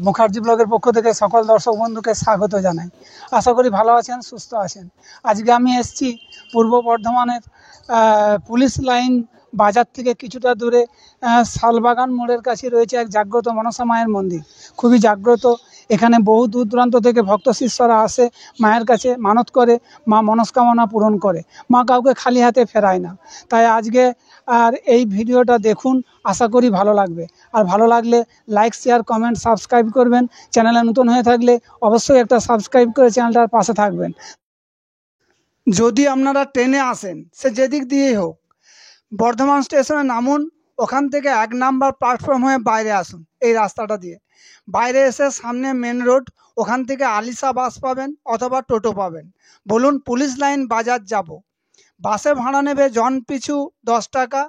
মুখার্জি ব্লগের পক্ষ থেকে সকল দর্শক বন্ধুকে স্বাগত জানাই। আশা করি ভালো আছেন, সুস্থ আছেন। আজকে আমি এসেছি পূর্ব বর্ধমানের পুলিশ লাইন বাজার থেকে কিছুটা দূরে শালবাগান মোড়ের কাছে রয়েছে এক জাগ্রত মনসা মায়ের মন্দির। খুবই জাগ্রত। এখানে বহু দূর দূরান্ত থেকে ভক্ত শিষ্যরা আসে, মায়ের কাছে মানত করে, মা মনস্কামনা পূরণ করে। মা কাউকে খালি হাতে ফেরায় না। তাই আজকে আর এই ভিডিওটা দেখুন, আশা করি ভালো লাগবে। আর ভালো লাগলে লাইক, শেয়ার, কমেন্ট, সাবস্ক্রাইব করবেন। চ্যানেলে নতুন হয়ে থাকলে অবশ্যই একটা সাবস্ক্রাইব করে চ্যানেলটার পাশে থাকবেন। যদি আপনারা ট্রেনে আসেন, সে যেদিক দিয়েই হোক, বর্ধমান স্টেশনে নামুন, ওখান থেকে 1 নাম্বার প্ল্যাটফর্ম হয়ে বাইরে আসুন। এই রাস্তাটা দিয়ে বাইরে এসে সামনে মেন রোড, ওখান থেকে আলিশা বাস পাবেন অথবা টোটো পাবেন। বলুন পুলিশ লাইন বাজার যাব। বাসে ভাড়া নেবে জন পিছু 10 টাকা,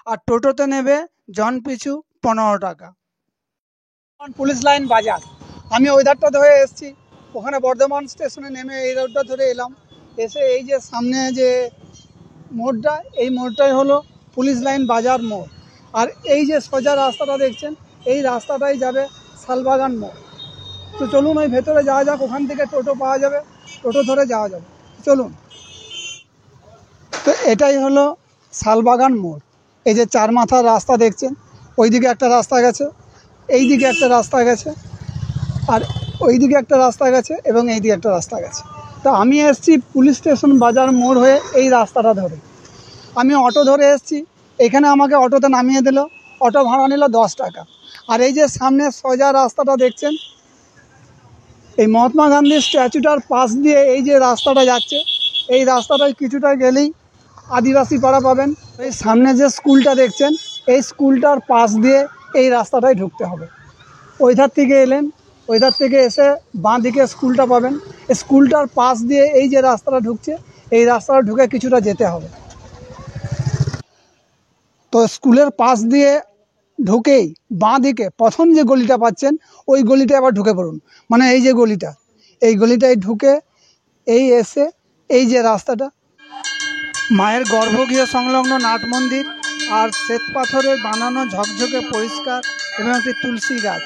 আর টোটোতে নেবে জন পিছু 15 টাকা। পুলিশ লাইন বাজার, আমি ওই ধারটা ধরে এসেছি। ওখানে বর্ধমান স্টেশনে নেমে এই রোডটা ধরে এলাম। এসে এই যে সামনে যে মোড়টা, এই মোড়টাই হলো পুলিশ লাইন বাজার মোড়। আর এই যে সোজা রাস্তাটা দেখছেন, এই রাস্তাটাই যাবে শালবাগান মোড়। তো চলুন ওই ভেতরে যাওয়া যাক। ওখান থেকে টোটো পাওয়া যাবে, টোটো ধরে যাওয়া যাবে। চলুন। তো এটাই হলো শালবাগান মোড়। এই যে 4 মাথার রাস্তা দেখছেন, ওইদিকে একটা রাস্তা গেছে, এই দিকে একটা রাস্তা গেছে, আর ওইদিকে একটা রাস্তা গেছে, এবং এইদিকে একটা রাস্তা গেছে। তো আমি এসেছি পুলিশ স্টেশন বাজার মোড় হয়ে এই রাস্তাটা ধরে। আমি অটো ধরে এসেছি। এখানে আমাকে অটোতে নামিয়ে দিল, অটো ভাড়া নিল 10 টাকা। আর এই যে সামনে সোজা রাস্তাটা দেখছেন, এই মহাত্মা গান্ধীর স্ট্যাচুটার পাশ দিয়ে এই যে রাস্তাটা যাচ্ছে, এই রাস্তাটায় কিছুটা গেলেই আদিবাসী পাড়া পাবেন। এই সামনে যে স্কুলটা দেখছেন, এই স্কুলটার পাশ দিয়ে এই রাস্তাটায় ঢুকতে হবে। ওই ধার থেকে এলেন, ওই ধার থেকে এসে বাঁ দিকে স্কুলটা পাবেন। স্কুলটার পাশ দিয়ে এই যে রাস্তাটা ঢুকছে, এই রাস্তাটা ঢুকে কিছুটা যেতে হবে। তো স্কুলের পাশ দিয়ে ঢুকেই বাঁ দিকে প্রথম যে গলিটা পাচ্ছেন, ওই গলিটা আবার ঢুকে পড়ুন। মানে এই যে গলিটা, এই গলিটায় ঢুকে এই এসে এই যে রাস্তাটা, মায়ের গর্ভগৃহ সংলগ্ন নাট মন্দির আর শ্বেত পাথরের বানানো ঝকঝকে পরিষ্কার এবং একটি তুলসী গাছ।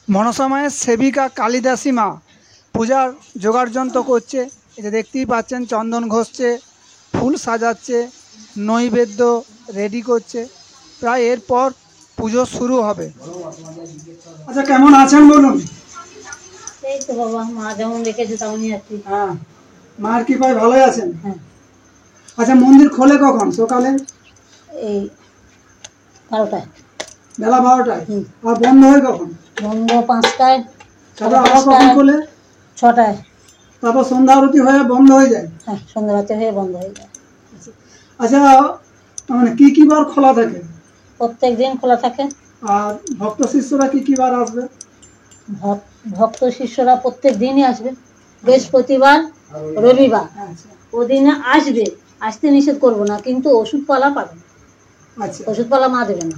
মনসা মায়ের সেবিকা কালিদাসী মা পূজার জোগাড় যন্ত্র করছে। এটা দেখতেই পাচ্ছেন, চন্দন ঘষছে, ফুল সাজাচ্ছে, নৈবেদ্য রেডি করছে। প্রায় এরপর পুজো শুরু হবে। আচ্ছা, কেমন আছেন বলুন? এই তো বাবা, মা যেমন রেখেছে তেমনই আছি। হ্যাঁ, মার কৃপায় ভালোই আছেন। হ্যাঁ। আচ্ছা, মন্দির খোলে কখন? সকালে এই 12টায়, বেলা 12টায়। আর বন্ধ হয় কখন? বন্ধ 5টায়। তারপর আবার কখন খোলে? 6টায়। তারপর সন্ধ্যা আরতি হয়ে বন্ধ হয়ে যায়। হ্যাঁ, সন্ধ্যা রাতে হয়ে বন্ধ হয়ে যায়। আচ্ছা, মানে কি কি বার খোলা থাকে? প্রত্যেক দিন খোলা থাকে। আর ভক্ত শিষ্যরা কি কি বার আসবে? ভক্ত শিষ্যরা প্রত্যেক দিনই আসবে, বৃহস্পতিবার, রবিবার। ওদিনে আসবে, আসতে নিষেধ করবো না, কিন্তু ওষুধপালা পাবে। আচ্ছা, ওষুধপালা মা দেবে না।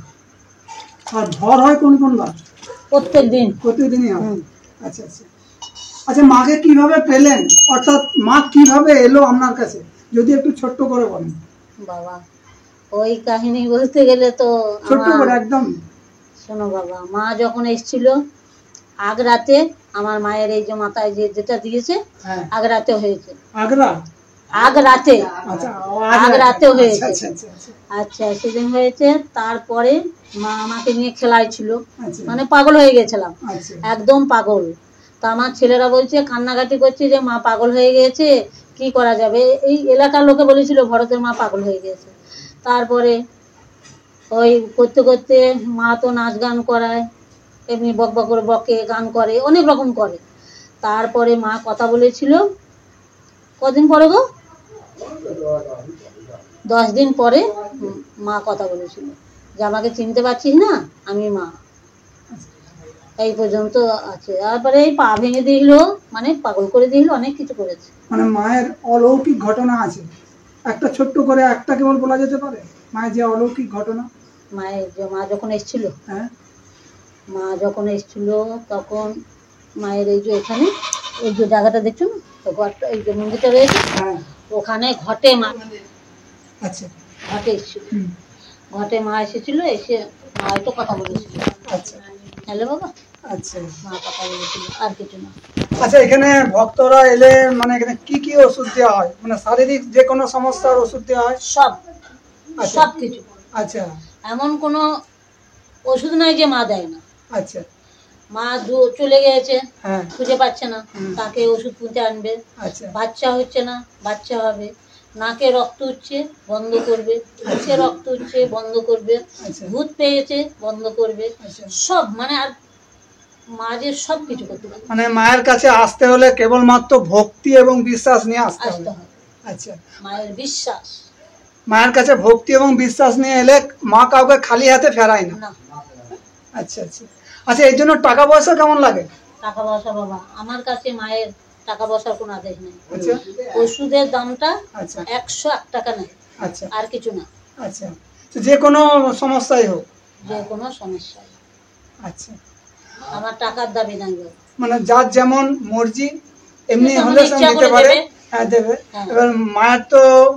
আর ভর হয় কোন কোন বার? প্রত্যেক দিন। প্রতিদিনই হয়। আচ্ছা আচ্ছা। আচ্ছা, মাকে কিভাবে পেলেন, অর্থাৎ মা কিভাবে এলো আপনার কাছে, যদি একটু ছোট্ট করে বলেন। বাবা, ওই কাহিনী বলতে গেলে তো ছোট্ট করে একদম। শোনো বাবা, মা যখন এসেছিল আগ রাতে, আমার মায়ের এই যে মাথায় যেটা দিয়েছে, আগ রাতে হয়েছে। আগ রাতে হয়েছে। আচ্ছা, সেদিন হয়েছে। তারপরে মা আমাকে নিয়ে খেলায় ছিল, মানে পাগল হয়ে গেছিলাম, একদম পাগল। তো আমার ছেলেরা বলছে, কান্নাকাটি করছে যে মা পাগল হয়ে গেছে, কি করা যাবে। এই এলাকার লোকে বলেছিল ভরতের মা পাগল হয়ে গেছে। তারপরে ওই করতে করতে মা তো নাচ গান করায়, এমনি বক বক করে বকে, গান করে, অনেক রকম করে। তারপরে মা কথা বলেছিল, কদিন পরে গো, 10 দিন পরে মা কথা বলেছিল যে আমাকে চিনতে পারছিস না, আমি মা। এই পর্যন্ত আছে। তারপরে এই পা ভেঙে দিল, মানে পাগল করে দিল, অনেক কিছু করেছে। মানে মায়ের অলৌকিক ঘটনা আছে, একটা ছোট্ট করে একটা কেবল বলা যেতে পারে মায়ের যে অলৌকিক ঘটনা। মায়ের মা যখন এসেছিল, হ্যাঁ, মা যখন এসেছিল তখন মায়ের এই যে এখানে এই যে জায়গাটা দেখছো না, তো ঘরটা এই যে মন্দিরটা রয়েছে, ওখানে ঘটে মা, আচ্ছা, ঘটে এসেছিল, ঘটে মা এসেছিল, এসে মা হয়তো কথা বলেছিল। আচ্ছা, হ্যালো বাবা, আচ্ছা, মা কথা বলেছিল, আর কিছু না। আচ্ছা, এখানে ভক্তরা এলে মানে এখানে কি কি ওষুধ দেওয়া হয়, মানে শারীরিক যে কোনো সমস্যার ওষুধ দেওয়া হয়? সব, আচ্ছা, সব কিছু। আচ্ছা, এমন কোনো ওষুধ নাই যে মা দেয় না। আচ্ছা, মা চলে গেছে, হ্যাঁ, খুঁজে পাচ্ছে না, তাকে ওষুধ কিনতে আনবে। আচ্ছা, বাচ্চা হচ্ছে না, বাচ্চা হবে। নাকে রক্ত উঠছে, বন্ধ করবে। মুখে রক্ত উঠছে, বন্ধ করবে। আচ্ছা, ভূত পেয়েছে, বন্ধ করবে। আচ্ছা। সব মানে আর মা যে সব কিছু করতে পারে। মানে মায়ের কাছে আসতে হলে কেবলমাত্র ভক্তি এবং বিশ্বাস নিয়ে আসতে আসতে হবে। হবে, আচ্ছা, মায়ের বিশ্বাস। মায়ের কাছে ভক্তি এবং বিশ্বাস নিয়ে এলে মা কাউকে খালি হাতে ফেরায় না। না, আচ্ছা, আচ্ছা, আচ্ছা, এই জন্য টাকা পয়সা কেমন লাগে? টাকা পয়সা বাবা, আমার কাছে মায়ের টাকা পয়সার কোনো আদেশ নেই। আচ্ছা, ওষুধের দামটা আচ্ছা, 101 টাকা নেই, আচ্ছা, আর কিছু না। আচ্ছা, তো যে কোনো সমস্যাই হোক। যে কোনো সমস্যা, আচ্ছা, আমার টাকার দাবি নাই বাবা। মানে যার যেমন মর্জি এমনি যেমন হলে সে ইচ্ছা নিতে করে পারে। দেবে। হ্যাঁ, দেবে। হ্যাঁ। এবার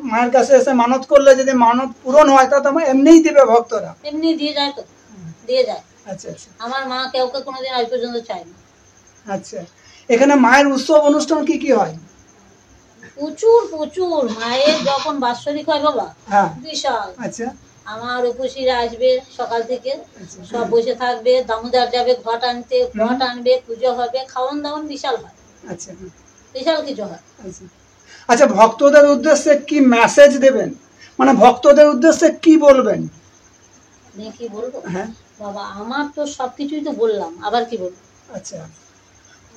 মায়ের কাছে এসে মানত করলে যদি মানত পূরণ হয় তা তো এমনিই দিবে ভক্তরা। এমনি দিয়ে যায় তো, দিয়ে যায়। আচ্ছা, আচ্ছা, আমার মা কাউকে কোনোদিন আজ পর্যন্ত চায় না। আচ্ছা, এখানে মায়ের উৎসব অনুষ্ঠান কি কি হয়? প্রচুর প্রচুর, মায়ের যখন বাৎসরিক হয় বাবা, হ্যাঁ, বিশাল। আচ্ছা, আমার উপসীরা আসবে সকাল থেকে, আচ্ছা, সব বসে থাকবে, দামোদর যাবে ঘট আনতে, ঘট আনবে, পুজো হবে, খাওয়ান দাওয়ান বিশাল হয়, আচ্ছা, বিশাল কিছু হয়। আচ্ছা, আচ্ছা, ভক্তদের উদ্দেশ্যে কি মেসেজ দেবেন, মানে ভক্তদের উদ্দেশ্যে কি বলবেন? নিয়ে কি বলবো হ্যাঁ, বাবা, আমার তো সবকিছুই তো বললাম, আবার কি বলবো? আচ্ছা,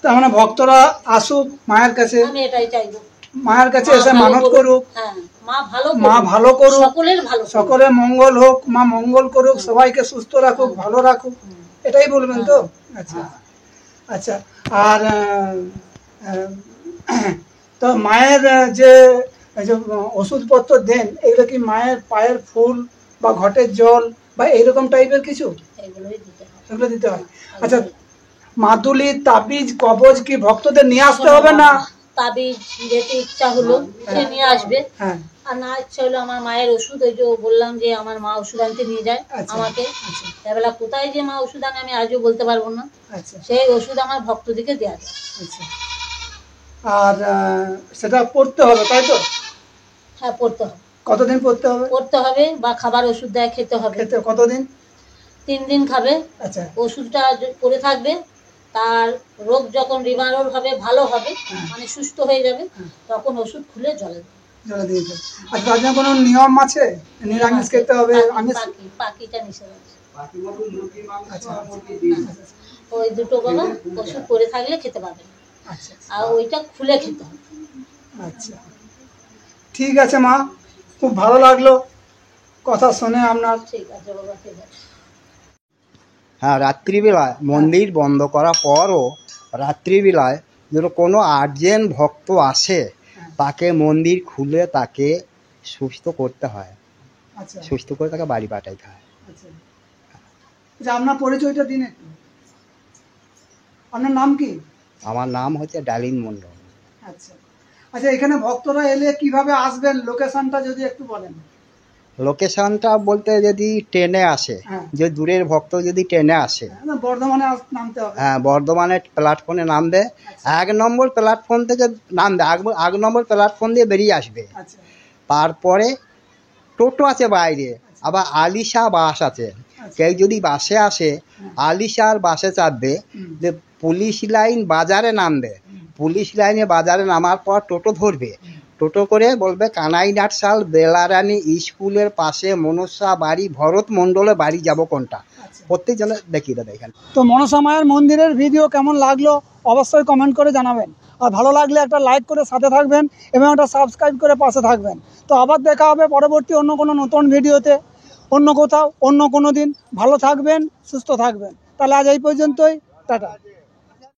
তার মানে ভক্তরা আসুক মায়ের কাছে, আমি এটাই চাইবো, মায়ের কাছে মা এসে ভালো মানত করুক। হ্যাঁ, মা ভালো মা করুক, ভালো করুক, সকলের ভালো করুক। সকলের মঙ্গল হোক, মা মঙ্গল করুক, সবাইকে সুস্থ রাখুক, ভালো রাখুক, এটাই বলবেন তো? আচ্ছা, আচ্ছা, আর তো মায়ের যে ওষুধপত্র দেন, এগুলো কি মায়ের পায়ের ফুল বা ঘটের জল বা এইরকম টাইপের কিছু এগুলোই দিতে হয়। এগুলো দিতে হয়? আচ্ছা, মাদুলি, তাবিজ, কবজ কি ভক্তদের নিয়ে আসতে হবে না? তাবিজ যেতে ইচ্ছা হলো সে নিয়ে আসবে, হ্যাঁ, আর না ইচ্ছা হলো আমার মায়ের ওষুধ, ওই যে বললাম যে আমার মা ওষুধ আনতে নিয়ে যায় আচ্ছা, আমাকে, আচ্ছা, এবেলা কোথায় যে মা ওষুধ আনে আমি আজও বলতে পারবো না। আচ্ছা, সেই ওষুধ আমার ভক্তদিকে দেওয়া যায়। আচ্ছা, আর সেটা পড়তে হবে তাই তো? হ্যাঁ, পড়তে হবে। কতদিন পড়তে হবে? পড়তে হবে, বা খাবার ওষুধ দেয় খেতে হবে। খেতে কতদিন? 3 দিন খাবে। আচ্ছা, ওষুধটা পড়ে থাকবে, তার রোগ যখন রিমারোল হবে, ভালো হবে, মানে সুস্থ হয়ে যাবে, তখন ওষুধ খুলে জলে দেবে। জলে দিয়ে দেবে। আচ্ছা, তার জন্য কোনো নিয়ম আছে? নিরামিষ খেতে হবে? আমিষ? পাখিটা নিষেধ আছে। আচ্ছা, ওই দুটো বাবা ওষুধ পড়ে থাকলে খেতে পারবে না, আচ্ছা, আর ওইটা খুলে খেতে হবে। আচ্ছা, ঠিক আছে মা, খুব ভালো লাগলো কথা শুনে আপনার। ঠিক আছে বাবা, ঠিক আছে। হ্যাঁ, রাত্রিবেলায় মন্দির বন্ধ করার পরও রাত্রিবেলায় যদি কোনো আর্জেন্ট ভক্ত আসে, তাকে মন্দির খুলে তাকে সুস্থ করতে হয়, আচ্ছা, সুস্থ করে তাকে বাড়ি পাঠাইতে হয়। আচ্ছা, আচ্ছা, আপনার পরিচয়টা দিন একটু। আপনার নাম কি? আমার নাম হচ্ছে ডালিন মণ্ডল। আচ্ছা, আচ্ছা, এখানে ভক্তরা এলে কিভাবে আসবেন, লোকেশনটা যদি একটু বলেন। লোকেশনটা বলতে যদি ট্রেনে আসে, হ্যাঁ। যে দূরের ভক্ত যদি ট্রেনে আসে, বর্ধমানে নামতে হবে। হ্যাঁ, বর্ধমানের প্ল্যাটফর্মে নামবে। 1 নম্বর প্ল্যাটফর্ম থেকে নামবে, 1 নম্বর প্ল্যাটফর্ম দিয়ে বেরিয়ে আসবে। আচ্ছা, তারপরে টোটো আছে বাইরে, আবার আলিশা বাস আছে। কেউ যদি বাসে আসে, আলিশার বাসে চাপবে, যে পুলিশ লাইন বাজারে নামবে। পুলিশ লাইনে বাজারে নামার পর টোটো ধরবে, টোটো করে বলবে কানাইনাট সাল বেলারানী স্কুলের পাশে মনসা বাড়ি, ভরত মণ্ডলের বাড়ি যাব কোনটা, প্রত্যেকজনে দেখিয়ে দেবে এখানে। তো মনসা মায়ের মন্দিরের ভিডিও কেমন লাগলো অবশ্যই কমেন্ট করে জানাবেন, আর ভালো লাগলে একটা লাইক করে সাথে থাকবেন এবং একটা সাবস্ক্রাইব করে পাশে থাকবেন। তো আবার দেখা হবে পরবর্তী অন্য কোনো নতুন ভিডিওতে, অন্য কোথাও, অন্য কোনো দিন। ভালো থাকবেন, সুস্থ থাকবেন। তাহলে আজ এই পর্যন্তই, টাটা।